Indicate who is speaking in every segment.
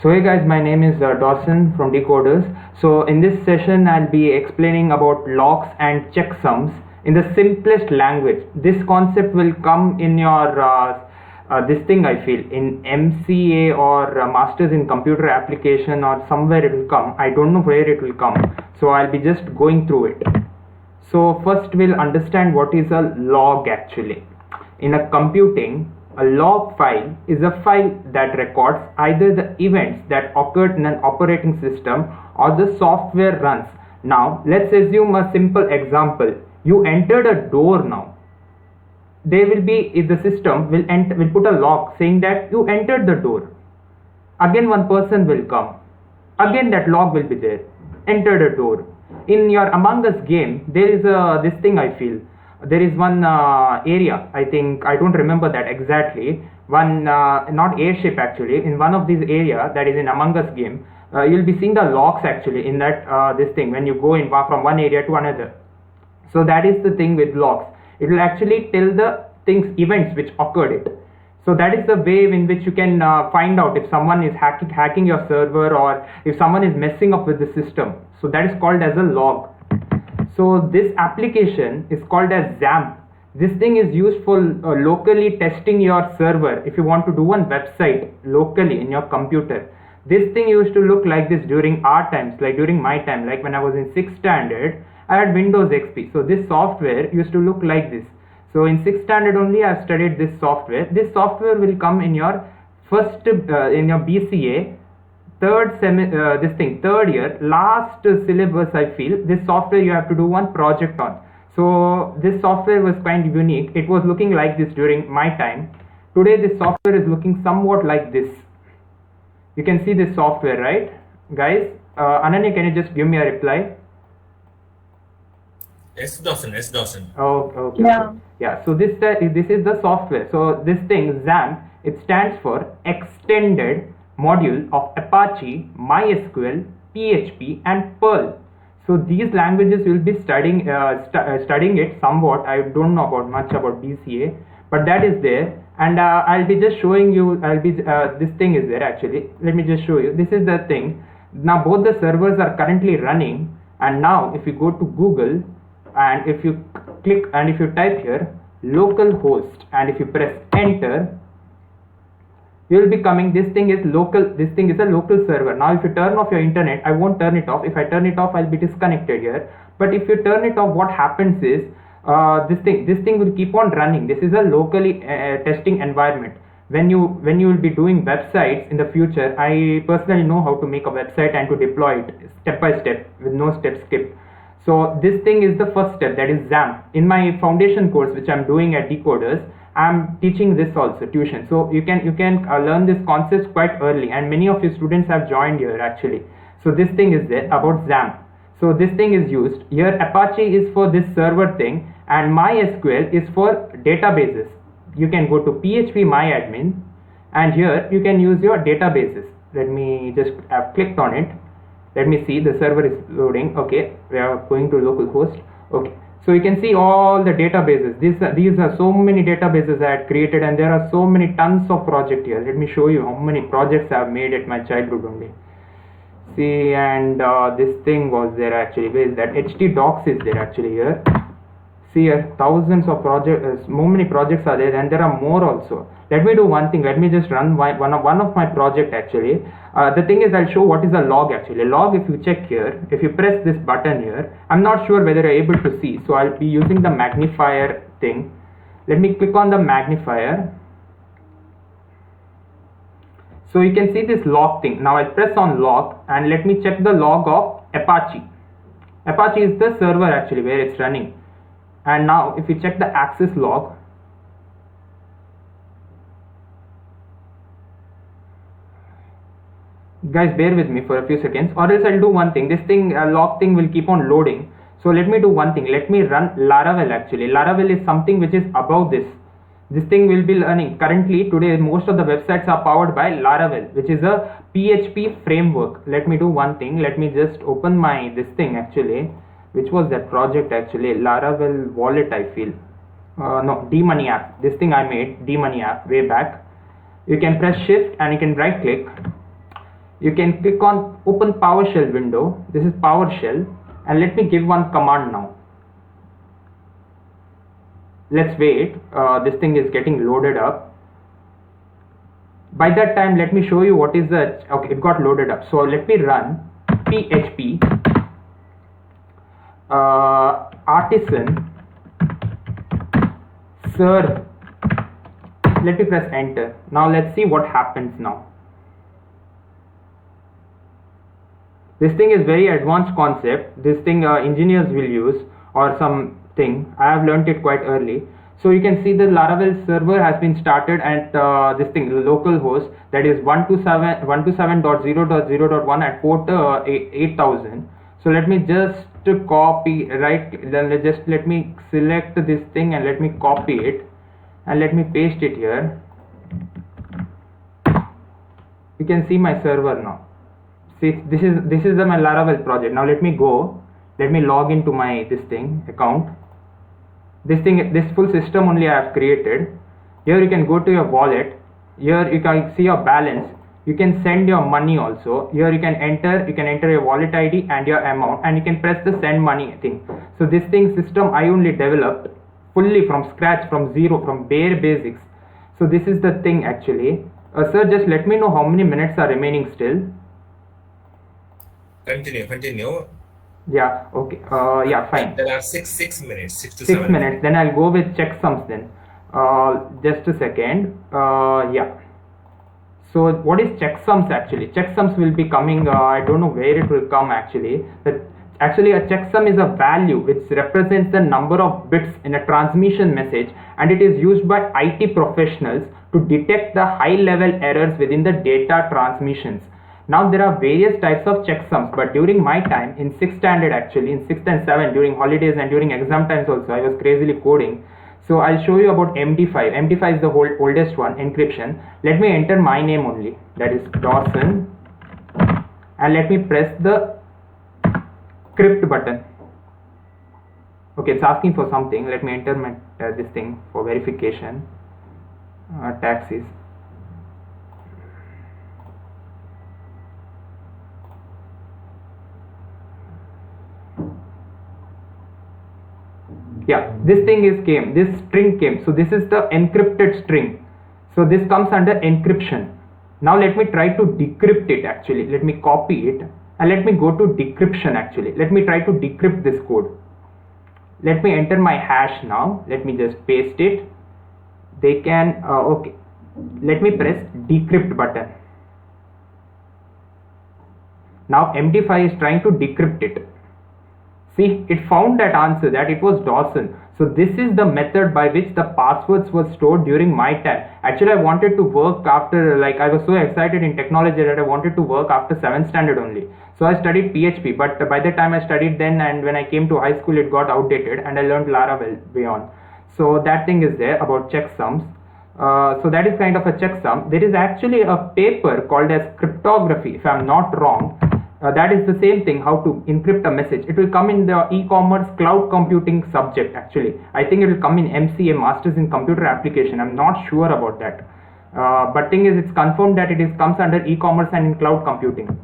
Speaker 1: So hey guys, my name is Dawson from Decoders. So in this session, I'll be explaining about logs and checksums in the simplest language. This concept will come in your this thing I feel in MCA or Masters in Computer Application or somewhere it will come. I don't know where it will come. So I'll be just going through it. So first we'll understand what is a log actually. In a computing, a log file is a file that records either the events that occurred in an operating system or the software runs. Now let's assume a simple example. You entered a door now. There will be, if the system will put a log saying that you entered the door. Again one person will come. Again that log will be there. Entered a door. In your Among Us game, there is this thing I feel. There is one area, I think, I don't remember that exactly, one not airship actually, in one of these area that is in Among Us game, you'll be seeing the logs actually in that this thing when you go in from one area to another. So that is the thing with logs. It will actually tell the events which occurred it. So that is the way in which you can find out if someone is hacking your server or if someone is messing up with the system. So that is called as a log. So this application is called as XAMPP. This thing is used for locally testing your server. If you want to do one website locally in your computer, this thing used to look like this during our times, like during my time, like when I was in 6th standard, I had Windows XP. So this software used to look like this. So in 6th standard only I've studied this software. This software will come in your first, in your BCA, third year, last syllabus I feel, this software you have to do one project on. So this software was quite unique. It was looking like this during my time. Today this software is looking somewhat like this. You can see this software, right? Guys, Ananya, can you just give me a reply?
Speaker 2: Yes, Dawson.
Speaker 1: Oh, okay.
Speaker 3: Yeah.
Speaker 1: Yeah, so this is the software. So this thing, XAMPP, it stands for Extended Module of Apache, MySQL, PHP and Perl. So these languages will be studying it somewhat. I don't know much about BCA, but that is there. And I'll be just showing you, this thing is there actually. Let me just show you. This is the thing. Now both the servers are currently running, and now if you go to Google and if you click and if you type here localhost and if you press enter, you will be coming. This thing is local. This thing is a local server. Now if you turn off your internet, I won't turn it off. If I turn it off, I'll be disconnected here. But if you turn it off, what happens is this thing will keep on running. This is a locally testing environment. When you will be doing websites in the future, I personally know how to make a website and to deploy it step by step with no step skip. So this thing is the first step, that is XAMPP. In my foundation course which I'm doing at Decoders, I'm teaching this also, tuition. So you can learn this concept quite early, and many of your students have joined here actually. So this thing is there about XAMPP. So this thing is used here. Apache is for this server thing, and MySQL is for databases. You can go to phpMyAdmin, and here you can use your databases. Let me just have clicked on it. Let me see, the server is loading. Okay, we are going to localhost. Okay, so you can see all the databases. These are so many databases I had created, and there are so many tons of projects here. Let me show you how many projects I have made at my childhood only. See, and this thing was there actually. Where is that? htdocs is there actually here. See here, thousands of projects, so many projects are there, and there are more also. Let me do one thing. Let me just run one of my project actually. The thing is, I'll show what is a log actually. A log, if you check here, if you press this button here, I'm not sure whether you're able to see. So I'll be using the magnifier thing. Let me click on the magnifier. So you can see this log thing. Now I press on log and let me check the log of Apache. Apache is the server actually where it's running. And now if you check the access log, guys bear with me for a few seconds, or else I'll do one thing. This thing log thing will keep on loading. So let me do one thing. Let me run Laravel actually. Laravel is something which is above this. This thing will be learning. Currently today most of the websites are powered by Laravel, which is a PHP framework. Let me do one thing. Let me just open my this thing actually. Which was that project actually? Laravel wallet I feel. No, DMoney app. This thing I made, DMoney app way back. You can press shift and you can right click. you can click on open PowerShell window. This is PowerShell, and let me give one command now. Let's wait. This thing is getting loaded up. By that time, let me show you what is the, okay, it got loaded up. So let me run php artisan serve. Let me press enter. Now let's see what happens now. This thing is very advanced concept. This thing engineers will use or something. I have learned it quite early. So you can see the Laravel server has been started at this thing, the local host, that is 127.0.0.1 at port 8000. So let me just copy, right, then let me select this thing and let me copy it and let me paste it here. You can see my server now. See, this is my Laravel project. Now let me log into my account. This full system only I have created. Here you can go to your wallet. Here you can see your balance. You can send your money also. Here you can enter your wallet ID and your amount, and you can press the send money thing. So this system I only developed fully from scratch, from zero, from bare basics. So this is the thing actually. Sir, just let me know how many minutes are remaining still.
Speaker 2: Continue.
Speaker 1: Yeah, okay. Yeah, fine.
Speaker 2: There are 6 minutes, 6 to
Speaker 1: 7 minutes. Then I'll go with checksums then. Just a second. Yeah. So what is checksums actually? Checksums will be coming, I don't know where it will come actually. But actually a checksum is a value which represents the number of bits in a transmission message, and it is used by IT professionals to detect the high level errors within the data transmissions. Now there are various types of checksums, but during my time in 6th standard actually, in 6th and 7th, during holidays and during exam times also, I was crazily coding. So I'll show you about MD5. MD5 is the oldest one, encryption. Let me enter my name only, that is Dawson, and let me press the crypt button. Okay, it's asking for something. Let me enter my this thing for verification. Taxes. Yeah, this string came. So this is the encrypted string. So this comes under encryption. Now let me try to decrypt it actually. Let me copy it and let me go to decryption actually. Let me try to decrypt this code. Let me enter my hash now. Let me just paste it. They can, okay. Let me press decrypt button. Now MD5 is trying to decrypt it. See, it found that answer, that it was Dawson. So this is the method by which the passwords were stored during my time. Actually, I wanted to work after, like, I was so excited in technology that I wanted to work after 7th standard only. So I studied PHP, but by the time I studied then and when I came to high school, it got outdated and I learned Laravel beyond. So that thing is there about checksums. So that is kind of a checksum. There is actually a paper called as cryptography, if I'm not wrong. That is the same thing, how to encrypt a message. It will come in the e-commerce cloud computing subject actually. I think it will come in MCA, Masters in Computer Application. I'm not sure about that. But thing is, it's confirmed that it comes under e-commerce and in cloud computing.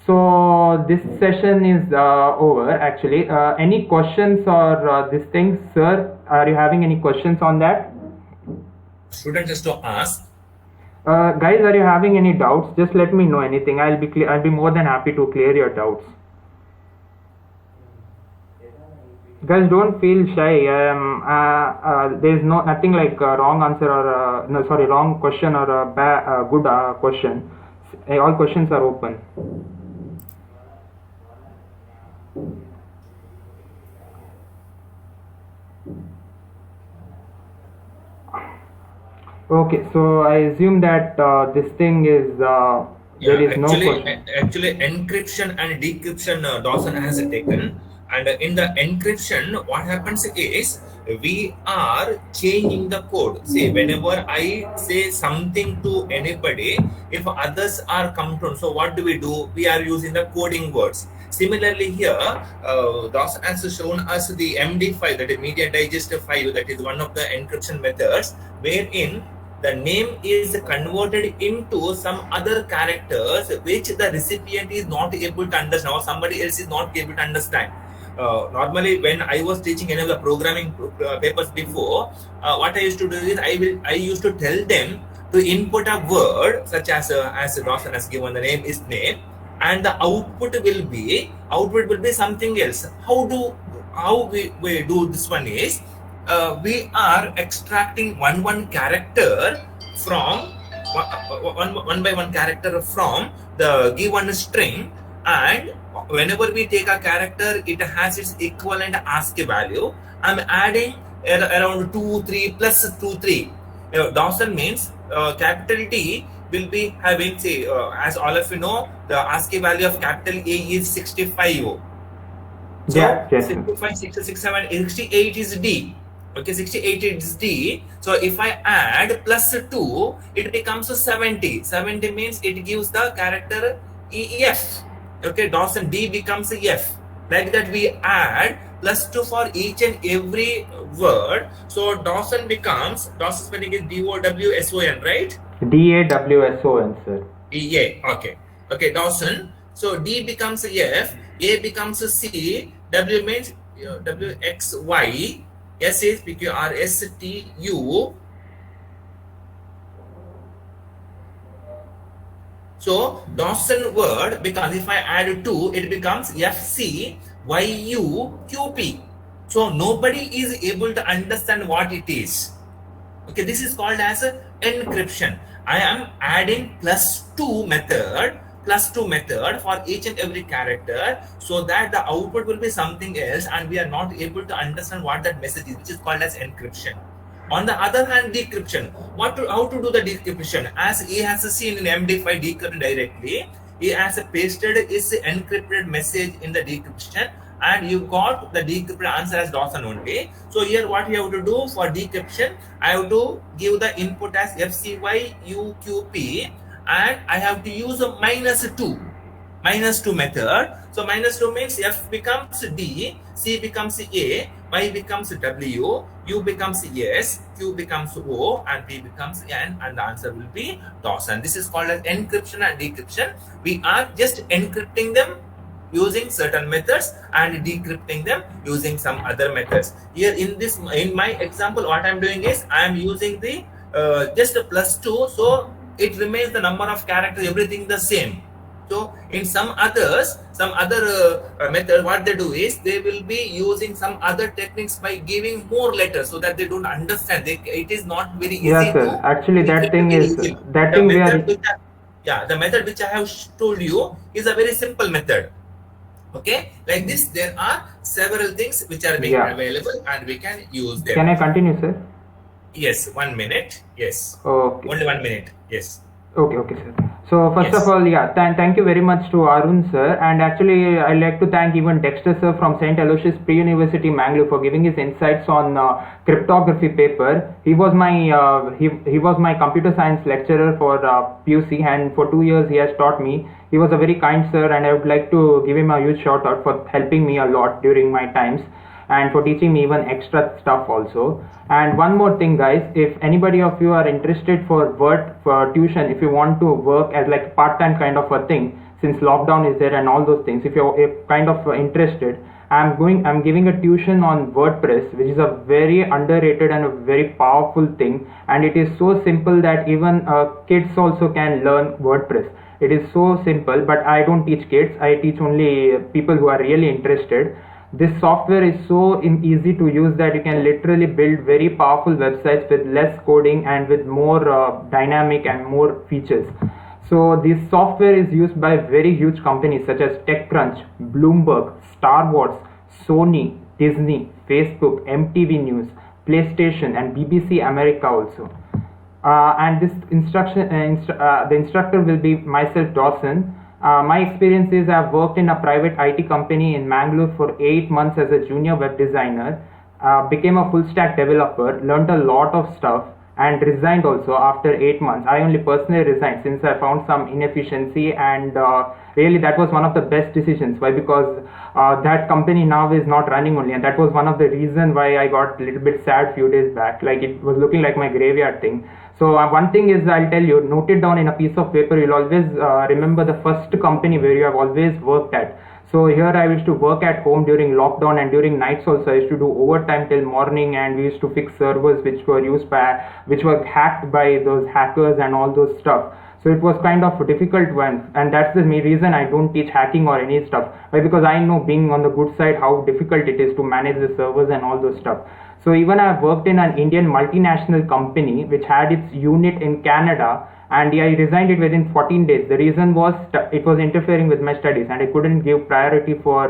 Speaker 1: So this session is over actually. Any questions or this thing, sir? Are you having any questions on that?
Speaker 2: Student just to ask.
Speaker 1: Guys, are you having any doubts? Just let me know anything. I'll be more than happy to clear your doubts. Guys, don't feel shy. There's nothing like a wrong answer or wrong question or a good question. All questions are open. Okay, so I assume that this thing is there is no question.
Speaker 2: Actually, encryption and decryption Dawson has taken, and in the encryption, what happens is we are changing the code. See, whenever I say something to anybody, if others are come to, so what do? We are using the coding words. Similarly here, Dawson has shown us the MD5, that is Media Digest file, that is one of the encryption methods, wherein the name is converted into some other characters which the recipient is not able to understand or somebody else is not able to understand. Normally, when I was teaching any of the programming papers before, what I used to do is I used to tell them to input a word such as Dawson has given the name is name, and the output will be something else. How we do this one is we are extracting one character from one by one character from the given string, and whenever we take a character, it has its equivalent ASCII value. I'm adding around 2 3 plus 2 3. Dawson means capital T will be having, say, as all of you know, the ASCII value of capital A is 65. So
Speaker 1: Yeah, yes.
Speaker 2: 65, 66, 7, 68 is D. Okay, 68 is D. So if I add plus 2, it becomes 70. 70 means it gives the character EF. Okay, Dawson D becomes F. Like that we add plus 2 for each and every word. So Dawson spelling is D-O-W-S-O-N, right?
Speaker 1: DAWSON, sir.
Speaker 2: Okay. Okay, Dawson. So D becomes F, A becomes C, W means WXY, S is PQRSTU. So Dawson word, because if I add 2, it becomes FCYUQP. So nobody is able to understand what it is. Okay, this is called as encryption. I am adding plus 2 method for each and every character, so that the output will be something else and we are not able to understand what that message is, which is called as encryption. On the other hand, decryption. How to do the decryption? As he has seen in MD5 decryption directly, he has pasted his encrypted message in the decryption, and you got the decrypted answer as Dawson only. So here what you have to do for decryption, I have to give the input as FCYUQP, and I have to use a minus 2 method. So minus 2 means F becomes D, C becomes A, Y becomes W, U becomes S, Q becomes O, and P becomes N, and the answer will be Dawson. This is called as encryption and decryption. We are just encrypting them using certain methods and decrypting them using some other methods. Here in my example, what I'm doing is I'm using the just a plus 2, so it remains the number of characters, everything the same. So in some other method, what they do is they will be using some other techniques by giving more letters so that they don't understand. It is not very easy.
Speaker 1: Yeah, sir. Actually, that thing is
Speaker 2: the method which I have told you is a very simple method. Okay, like this, there are several things which are being available and we can use them.
Speaker 1: Can I continue, sir?
Speaker 2: Yes, 1 minute. Yes.
Speaker 1: Okay.
Speaker 2: Only 1 minute. Yes.
Speaker 1: Okay, sir. So first of all, thank you very much to Arun sir, and actually I'd like to thank even Dexter sir from St. Aloysius Pre-University Mangalore for giving his insights on cryptography paper. He was my computer science lecturer for PUC, and for 2 years he has taught me. He was a very kind sir, and I would like to give him a huge shout out for helping me a lot during my times, and for teaching me even extra stuff also. And one more thing, guys, if anybody of you are interested for tuition, if you want to work as like part-time kind of a thing, since lockdown is there and all those things, if you're kind of interested, I'm giving a tuition on WordPress, which is a very underrated and a very powerful thing, and it is so simple that even kids also can learn WordPress. It is so simple, but I don't teach kids, I teach only people who are really interested. This software is so easy to use that you can literally build very powerful websites with less coding and with more dynamic and more features. So this software is used by very huge companies such as TechCrunch, Bloomberg, Star Wars, Sony, Disney, Facebook, MTV News, PlayStation, and BBC America also. And this the instructor will be myself, Dawson. My experience is I've worked in a private IT company in Mangalore for 8 months as a junior web designer, became a full stack developer, learned a lot of stuff, and resigned also after 8 months. I only personally resigned since I found some inefficiency, and really that was one of the best decisions. Why? Because that company now is not running only, and that was one of the reason why I got a little bit sad few days back. Like it was looking like my graveyard thing. So one thing is, I'll tell you, note it down in a piece of paper. You'll always remember the first company where you have always worked at. So here I used to work at home during lockdown, and during nights also I used to do overtime till morning, and we used to fix servers which were hacked by those hackers and all those stuff. So it was kind of a difficult one, and that's the main reason I don't teach hacking or any stuff. Why? Because I know, being on the good side, how difficult it is to manage the servers and all those stuff. So even I've worked in an Indian multinational company which had its unit in Canada, and I resigned it within 14 days. The reason was it was interfering with my studies, and I couldn't give priority for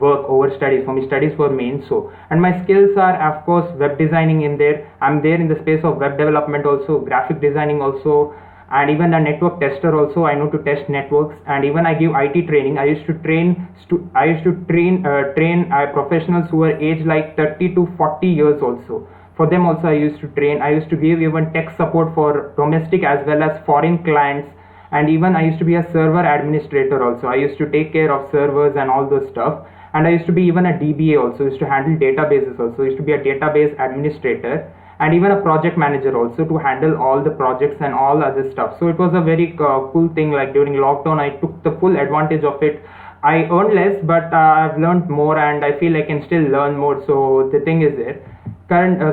Speaker 1: work over studies. For me, studies were main. So, and my skills are, of course, web designing in there. I'm there in the space of web development also, graphic designing also, and even a network tester also. I know to test networks, and even I give IT training. I used to train professionals who were aged like 30 to 40 years also. For them also I used to train. I used to give even tech support for domestic as well as foreign clients, and even I used to be a server administrator also. I used to take care of servers and all those stuff, and I used to be even a DBA also. I used to handle databases also. I used to be a database administrator, and even a project manager also, to handle all the projects and all other stuff. So it was a very cool thing. Like during lockdown I took the full advantage of it. I earned less, but I've learned more, and I feel I can still learn more. So the thing is there.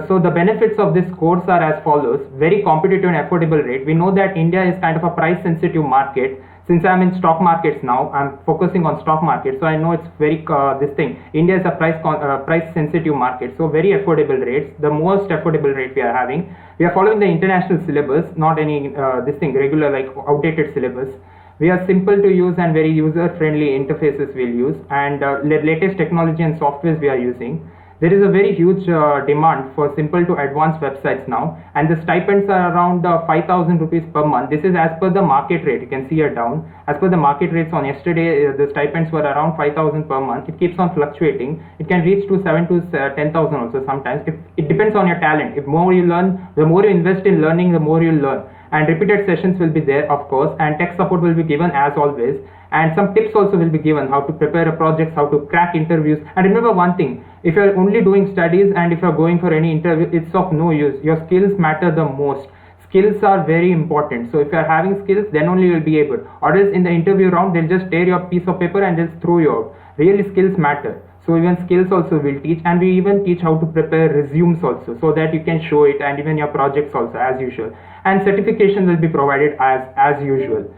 Speaker 1: So the benefits of this course are as follows: very competitive and affordable rate. We know that India is kind of a price sensitive market. Since I'm in stock markets now, I'm focusing on stock market, so I know it's very this thing. India is a price sensitive market, so very affordable rates. The most affordable rate we are having. We are following the international syllabus, not any regular like outdated syllabus. We are simple to use and very user friendly interfaces we'll use, and latest technology and softwares we are using. There is a very huge demand for simple to advanced websites now, and the stipends are around 5,000 rupees per month. This is as per the market rate. You can see it down. As per the market rates on yesterday, the stipends were around 5,000 per month. It keeps on fluctuating. It can reach to 7 to 10,000 also sometimes. It depends on your talent. If more you learn, the more you invest in learning, the more you learn. And repeated sessions will be there, of course, and tech support will be given as always. And some tips also will be given: how to prepare a project, how to crack interviews. And remember one thing: if you're only doing studies and if you're going for any interview, it's of no use. Your skills matter the most. Skills are very important. So if you're having skills, then only you'll be able. Or else in the interview round, they'll just tear your piece of paper and they'll throw you out. Really, skills matter. So even skills also will teach, and we even teach how to prepare resumes also, so that you can show it, and even your projects also as usual. And certification will be provided as usual.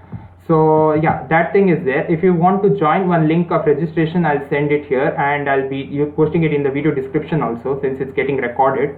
Speaker 1: So yeah, that thing is there. If you want to join, one link of registration I'll send it here, and I'll be posting it in the video description also, since it's getting recorded.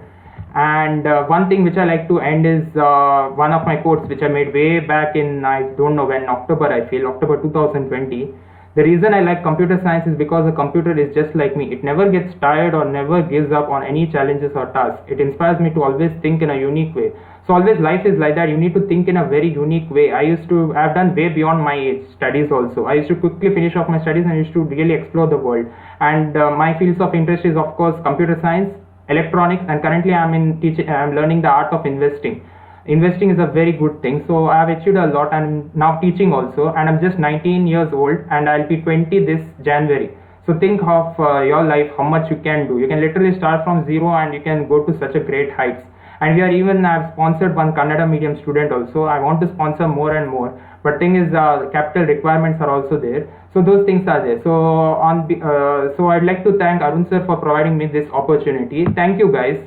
Speaker 1: And one thing which I like to end is one of my quotes which I made way back in, I don't know when, October 2020. The reason I like computer science is because a computer is just like me. It never gets tired or never gives up on any challenges or tasks. It inspires me to always think in a unique way. So always life is like that. You need to think in a very unique way. I've done way beyond my age studies also. I used to quickly finish off my studies and used to really explore the world. And my fields of interest is of course computer science, electronics, and currently I'm learning the art of investing. Investing is a very good thing. So I have achieved a lot, and now teaching also, and I'm just 19 years old, and I'll be 20 this January. So think of your life, how much you can do. You can literally start from zero and you can go to such a great heights. And I've sponsored one Kannada medium student also. I want to sponsor more and more, but thing is capital requirements are also there. So those things are there. So I'd like to thank Arun sir for providing me this opportunity. Thank you guys.